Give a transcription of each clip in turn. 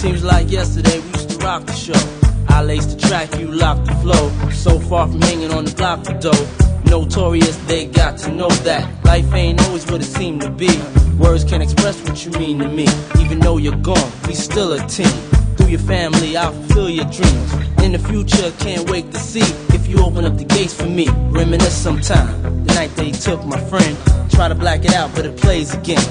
Seems like yesterday we used to rock the show. I laced the track, you locked the flow. So far from hanging on the block for dough. Notorious, they got to know that life ain't always what it seemed to be. Words can't express what you mean to me. Even though you're gone, we still a team. Through your family, I'll fulfill your dreams. In the future, can't wait to see if you open up the gates for me. Reminisce sometime, the night they took my friend. Try to black it out, but it plays again.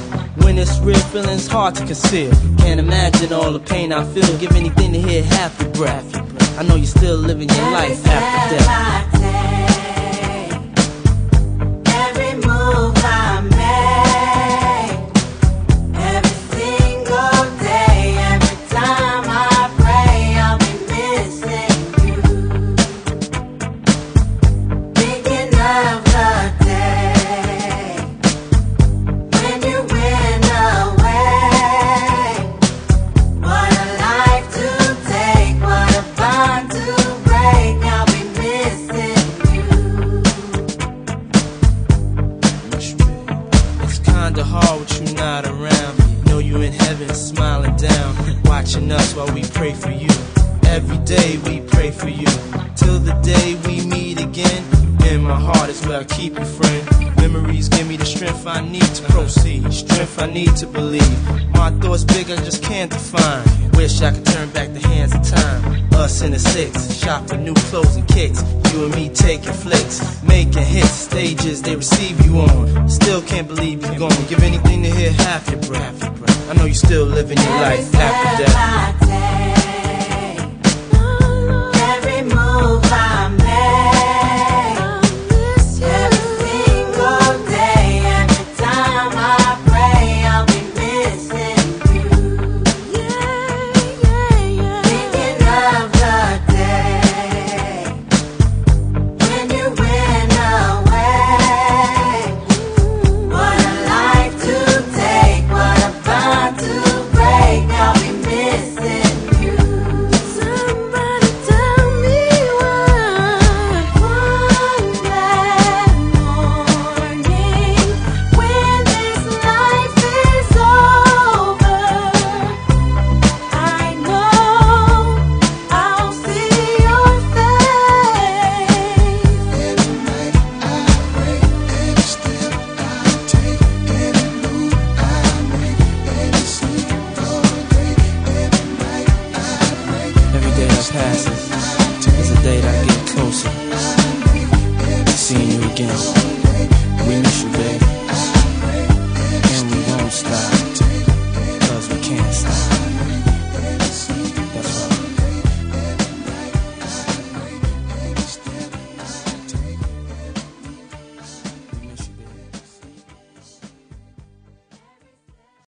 When it's real, feeling's hard to conceal. Can't imagine all the pain I feel. Give anything to hear half your breath. I know you're still living your life after death. Kinda hard with you not around. Know you in heaven smiling down, watching us while we pray for you. Every day we pray for you, till the day we meet again. In my heart is where I keep you, friend. Memories give me the strength I need to proceed, strength I need to believe. My thoughts big, I just can't define. Wish I could turn back the hands of time. Us in the six, shopping new clothes and kicks. You and me taking flicks, making hits, stages they receive you on. Still can't believe you're gone. Give anything to hear half your breath. I know you still living your life after death. Every move I make, every single day, every time I pray, I'll be missing you. Thinking of the day when you went away. What a life to take, what a bond to break. I'll be missing you. Somebody tell me why. One bad morning, when this life is over, I know I'll see your face. Every night I pray, every step I take, every move I make, every single day, every night I pray. Every day that passes is a day that I get closer to seeing you again.